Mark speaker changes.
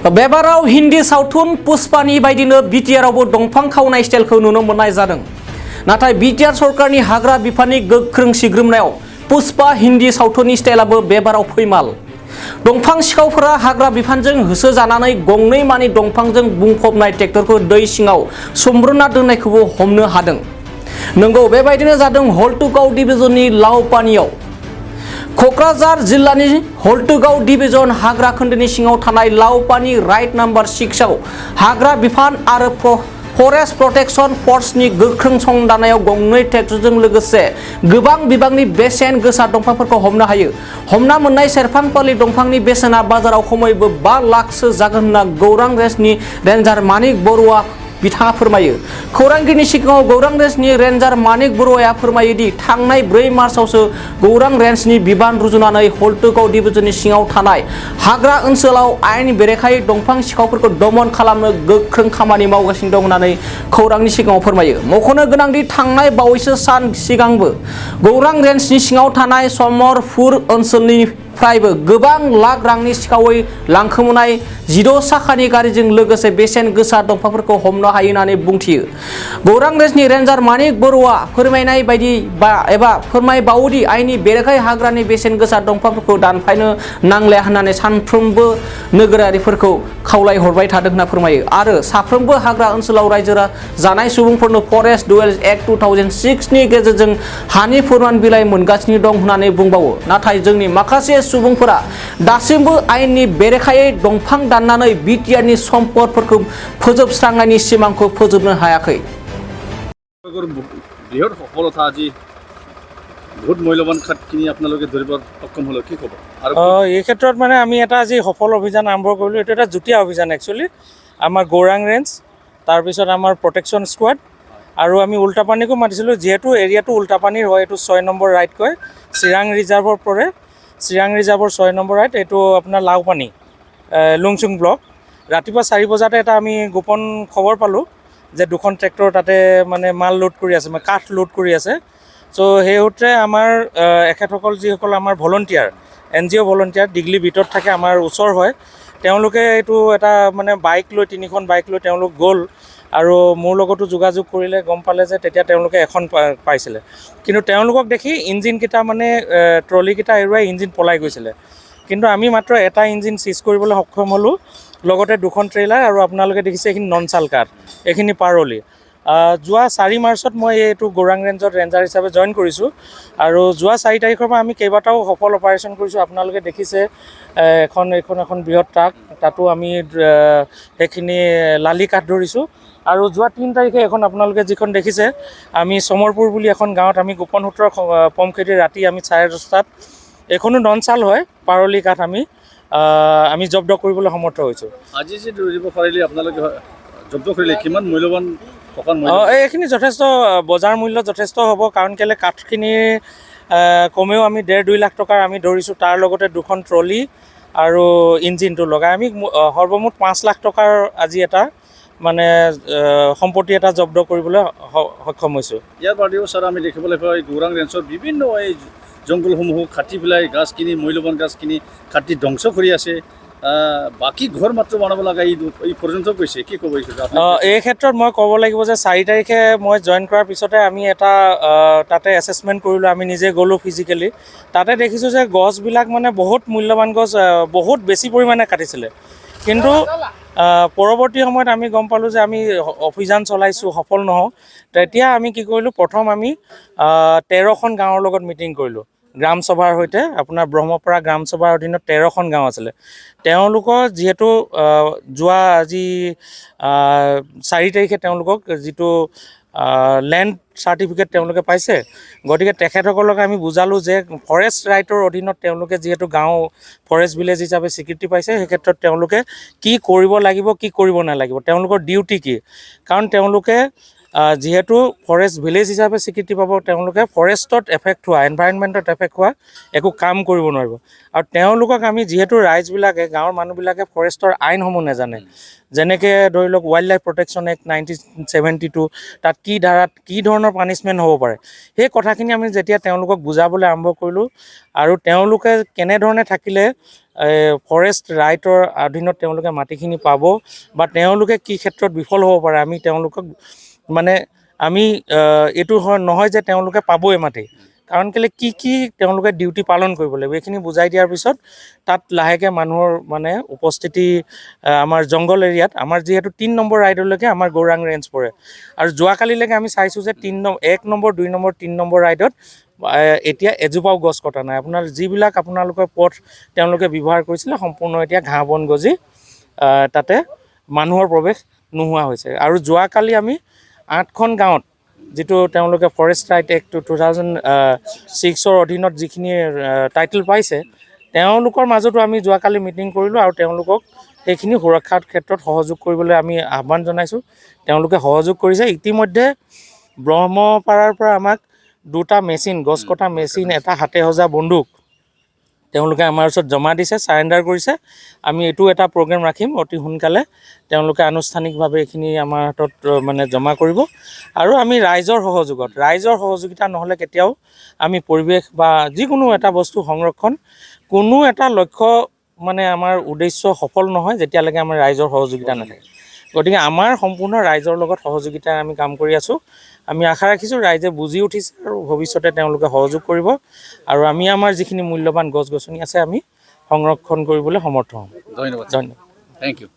Speaker 1: बेबाराव हिन्दी सावथुन पुष्पानि बायदिनो बिटिआरआवबो दंफां खावनाय स्टाइलखौ नुनो मोननाय जादों। नाथाय बिटिआर सरकारनि हाग्रा बिफाननि गोख्रों सिग्रोमनायाव पुष्पा हिन्दी सावथुननि स्टाइलाबो बेबाराव फैमाल। दंफां सिखावफोरा हाग्रा बिफानजों होसोजानानै गंनै मानि दंफांजों बुंफबनाय ट्रेक्टरखौ दै सिङाव सोमब्रना दोननायखौबो हमनो हादों। नंगौ, बेबायदिनो जादों हल्टुगाव डिभिजननि लावपानियाव। क'क्राझार जिल्लानि हल्टुगाव डिभिजन हाग्रा खोन्दोनि सिङाव थानाय लावपानि राइट नाम्बार 6 आव हाग्रा बिफान आरो फरेस्ट प्रटेक्शन फर्सनि गोख्रों संदाननायाव गंनै ट्रेक्टरजों लोगोसे गोबां बिबांनि बेसेन गोसा दंफांफोरखौ हमनो हायो। हमना मोननाय सेरफांपालि दंफांनि बेसेना बाजाराव खमैबो 5 लाखसो जागोन होनना गौरां रेन्जनि रेन्जार मानिक बरुवा बिथाङा फोरमायो। खौरांगिरिनि सिगाङाव गौरां रेन्जनि रेन्जार मानिक बरुवाया फोरमायो दि थांनाय 4 मार्चआवसो गौरां रेन्जनि बिबान रुजुनानै हल्टुगाव डिभिजननि सिङाव थानाय हाग्रा ओनसोलाव आयेन बेरेखायै दंफां सिखावफोरखौ दमन खालामनो गोख्रों खामानि मावगासिनो दं होननानै खौरांनि सिगाङाव फोरमायो। मख'नो गोनांदि थांनाय बावैसो सान सिगांबो गौरां रेन्जनि सिङाव थानाय समरपुर ओनसोलनिफ्रायबो गोबां लाख रांनि सिखावै लांखोमानाय 16 साखानि गारिजों लोगोसे बेसेन गोसा दंफांफोरखौ हमनो हायो होननानै बुंथियो। गौरां रेन्जनि रेन्जार मानिक बरुवा फोरमायनाय बायदि एबा फोरमायबावोदि आयेननि बेरेखायै हाग्रानि बेसेन गोसा दंफांफोरखौ दानफायनो नांलाया होननानै सानफ्रोमबो नोगोरारिफोरखौ खावलायहरबाय थादों होनना फोरमायो आरो साफ्रोमबो हाग्रा ओनसोलाव रायजो जानाय सुबुंफोरनो फरेस्ट डुवेल्स एक्ट 2006 नि गेजेरजों हानि फोरमान बिलाइ मोनगासिनो दं होननानै बुंबावो। नाथाय जोंनि माखासे सुबुंफोरा दासिमबो आयेननि बेरेखायै दंफां दाननानै बिटिआरनि सम्पदफोरखौ फोजोबस्रांनायनि सिमांखौ फोजोबनो हायाखै।
Speaker 2: বৃহৎ সফলতা আজি বহুত মূল্যৱান খাতখিনি আপোনালোকে ধৰিব সক্ষম হ'লে কি ক'ব? আৰু
Speaker 3: এই ক্ষেত্ৰত মানে আমি এটা আজি সফল অভিযান আৰম্ভ কৰিলোঁ। এইটো এটা যুটীয়া অভিযান একচুৱেলি। আমাৰ গৌৰাং ৰেঞ্জ, তাৰপিছত আমাৰ প্ৰটেকশ্যন স্কোৱাড আৰু আমি উল্টাপানীকো মাতিছিলোঁ। যিহেতু এৰিয়াটো উল্টাপানীৰ হয়, এইটো 6 নম্বৰ ৰাইড কয়, চিৰাং ৰিজাৰ্ভৰ পৰে। চিৰাং ৰিজাৰ্ভৰ 6 নম্বৰ ৰাইড, এইটো আপোনাৰ লাওপানী লুংচুং ব্লক। ৰাতিপুৱা 4 বজাতে এটা আমি গোপন খবৰ পালোঁ যে 2খন ট্ৰেক্টৰ তাতে মানে মাল লোড কৰি আছে, মানে কাঠ লোড কৰি আছে। চ' সেই সূত্ৰে আমাৰ এখেতসকল যিসকল আমাৰ ভলণ্টিয়াৰ, NGO ভলণ্টিয়াৰ দিগলি ভিতৰত থাকে, আমাৰ ওচৰ হয়, তেওঁলোকে এইটো এটা মানে বাইক লৈ 3খন বাইক লৈ তেওঁলোক গ'ল আৰু মোৰ লগতো যোগাযোগ কৰিলে, গম পালে যে তেতিয়া তেওঁলোকে এখন পাইছিলে। কিন্তু তেওঁলোকক দেখি ইঞ্জিনকেইটা মানে ট্ৰলিকেইটা এৰুৱাই ইঞ্জিন পলাই গৈছিলে। কিন্তু আমি মাত্ৰ এটা ইঞ্জিন চিজ কৰিবলৈ সক্ষম হ'লোঁ, লগতে 2খন ট্ৰেইলাৰ আৰু আপোনালোকে দেখিছে এইখিনি নন চাল কাঠ, এইখিনি পাৰলি। যোৱা 4 মাৰ্চত মই এইটো গৌৰাং ৰেঞ্জত ৰেঞ্জাৰ হিচাপে জইন কৰিছোঁ আৰু যোৱা 4 তাৰিখৰ পৰা আমি কেইবাটাও সফল অপাৰেশ্যন কৰিছোঁ। আপোনালোকে দেখিছে এখন বৃহৎ ট্ৰাক, তাতো আমি সেইখিনি লালি কাঠ ধৰিছোঁ। আৰু যোৱা 3 তাৰিখে এখন আপোনালোকে যিখন দেখিছে, আমি সমৰপুৰ বুলি এখন গাঁৱত আমি গোপন সূত্ৰৰ পম খেতি ৰাতি আমি 10:30 এইখনো নন চাল হয়, পাৰলি কাঠ আমি জব্দ কৰিবলৈ সমৰ্থ হৈছোঁ।
Speaker 2: আজি যে ধৰিব পাৰিলে আপোনালোকে জব্দ কৰিলে কিমান মূল্যৱান?
Speaker 3: এইখিনি যথেষ্ট বজাৰ মূল্য যথেষ্ট হ'ব, কাৰণ কেলৈ কাঠখিনি কমেও আমি 1.5-2 লাখ টকাৰ আমি ধৰিছোঁ। তাৰ লগতে 2খন ট্ৰলি আৰু ইঞ্জিনটো লগাই আমি সৰ্বমুঠ 5 লাখ টকাৰ আজি এটা মানে সম্পত্তি এটা জব্দ কৰিবলৈ সক্ষম হৈছোঁ।
Speaker 2: ইয়াৰ বাদেও ছাৰ আমি দেখিবলৈ পাওঁ গৌৰাং ৰেঞ্জৰ বিভিন্ন এই জংঘলসমূহ কাটি পেলাই গাছখিনি, মূল্যৱান গাছখিনি কাটি ধ্বংস কৰি আছে। বাকী ঘৰ মাত্ৰ বনাব লগা এই পৰ্যন্ত গৈছে, কি ক'ব?
Speaker 3: এই ক্ষেত্ৰত মই ক'ব লাগিব যে 4 তাৰিখে মই জইন কৰাৰ পিছতে আমি এটা তাতে এছেছমেণ্ট কৰিলোঁ। আমি নিজে গ'লোঁ ফিজিকেলি, তাতে দেখিছোঁ যে গছবিলাক মানে বহুত মূল্যৱান গছ বহুত বেছি পৰিমাণে কাটিছিলে। কিন্তু পৰৱৰ্তী সময়ত আমি গম পালোঁ যে আমি অভিযান চলাইছোঁ, সফল নহওঁ। তেতিয়া আমি কি কৰিলোঁ, প্ৰথম আমি 13খন গাঁৱৰ লগত মিটিং কৰিলোঁ গ্ৰাম সভাৰ সৈতে। আপোনাৰ ব্ৰহ্মপুৰা গ্ৰাম সভাৰ অধীনত 13খন গাঁও আছিলে। তেওঁলোকৰ যিহেতু যোৱা আজি 4 তাৰিখে তেওঁলোকক যিটো লেণ্ড চাৰ্টিফিকেট তেওঁলোকে পাইছে, গতিকে তেখেতসকলক আমি বুজালোঁ যে ফৰেষ্ট ৰাইটৰ অধীনত তেওঁলোকে যিহেতু গাঁও ফৰেষ্ট ভিলেজ হিচাপে স্বীকৃতি পাইছে, সেই ক্ষেত্ৰত তেওঁলোকে কি কৰিব লাগিব, কি কৰিব নালাগিব, তেওঁলোকৰ ডিউটি কি। কাৰণ তেওঁলোকে যিহেতু ফৰেষ্ট ভিলেজ হিচাপে স্বীকৃতি পাব, তেওঁলোকে ফৰেষ্টত এফেক্ট হোৱা, এনভাইৰনমেণ্টত এফেক্ট হোৱা একো কাম কৰিব নোৱাৰিব। আৰু তেওঁলোকক আমি যিহেতু ৰাইজবিলাকে, গাঁৱৰ মানুহবিলাকে ফৰেষ্টৰ আইনসমূহ নাজানে, যেনেকৈ ধৰি লওক ৱাইল্ড লাইফ প্ৰটেকশ্যন এক্ট 1972, তাত কি ধাৰাত কি ধৰণৰ পানিছমেণ্ট হ'ব পাৰে, সেই কথাখিনি আমি যেতিয়া তেওঁলোকক বুজাবলৈ আৰম্ভ কৰিলোঁ, আৰু তেওঁলোকে কেনেধৰণে থাকিলে ফৰেষ্ট ৰাইটৰ অধীনত তেওঁলোকে মাটিখিনি পাব, বা তেওঁলোকে কি ক্ষেত্ৰত বিফল হ'ব পাৰে, আমি তেওঁলোকক মানে আমি এইটো নহয় যে তেওঁলোকে পাবই মাটি, কাৰণ কেলৈ কি তেওঁলোকে ডিউটি পালন কৰিব লাগিব, এইখিনি বুজাই দিয়াৰ পিছত তাত লাহেকৈ মানুহৰ মানে উপস্থিতি আমাৰ জংঘল এৰিয়াত, আমাৰ যিহেতু 3 নম্বৰ ৰাইডলৈকে আমাৰ গৌৰাং ৰেঞ্জ পৰে, আৰু যোৱাকালিলৈকে আমি চাইছোঁ যে 1 নম্বৰ 2 নম্বৰ 3 নম্বৰ ৰাইডত এতিয়া এজোপাও গছ কটা নাই। আপোনাৰ যিবিলাক আপোনালোকৰ পথ তেওঁলোকে ব্যৱহাৰ কৰিছিলে, সম্পূৰ্ণ এতিয়া ঘাঁহ বন গজি তাতে মানুহৰ প্ৰৱেশ নোহোৱা হৈছে। আৰু যোৱাকালি আমি 8খন গাঁৱত যিটো তেওঁলোকে ফৰেষ্ট ৰাইট এক্ট 2006ৰ অধীনত যিখিনি টাইটেল পাইছে, তেওঁলোকৰ মাজতো আমি যোৱাকালি মিটিং কৰিলোঁ, আৰু তেওঁলোকক সেইখিনি সুৰক্ষাৰ ক্ষেত্ৰত সহযোগ কৰিবলৈ আমি আহ্বান জনাইছোঁ। তেওঁলোকে সহযোগ কৰিছে। ইতিমধ্যে ব্ৰহ্মপাৰাৰ পৰা আমাক 2টা মেচিন, গছ কটা মেচিন, এটা হাতে সজা বন্দুক তেওঁলোকে আমাৰ ওচৰত জমা দিছে, ছাৰেণ্ডাৰ কৰিছে। আমি এইটো এটা প্ৰগ্ৰেম ৰাখিম, অতি সোনকালে তেওঁলোকে আনুষ্ঠানিকভাৱে এইখিনি আমাৰ হাতত মানে জমা কৰিব। আৰু আমি ৰাইজৰ সহযোগিতা নহ'লে কেতিয়াও আমি পৰিৱেশ বা যিকোনো এটা বস্তু সংৰক্ষণ, কোনো এটা লক্ষ্য মানে আমাৰ উদ্দেশ্য সফল নহয় যেতিয়ালৈকে আমাৰ ৰাইজৰ সহযোগিতা নাথাকে। গতিকে আমাৰ সম্পূৰ্ণ ৰাইজৰ লগত সহযোগিতাৰে আমি কাম কৰি আছোঁ। আমি আশা ৰাখিছোঁ ৰাইজে বুজি উঠিছে আৰু ভৱিষ্যতে তেওঁলোকে সহযোগ কৰিব, আৰু আমি আমাৰ যিখিনি মূল্যৱান গছ গছনি আছে আমি সংৰক্ষণ কৰিবলৈ সমৰ্থ হ'ম।
Speaker 2: ধন্যবাদ।
Speaker 3: ধন্যবাদ।
Speaker 2: Thank U.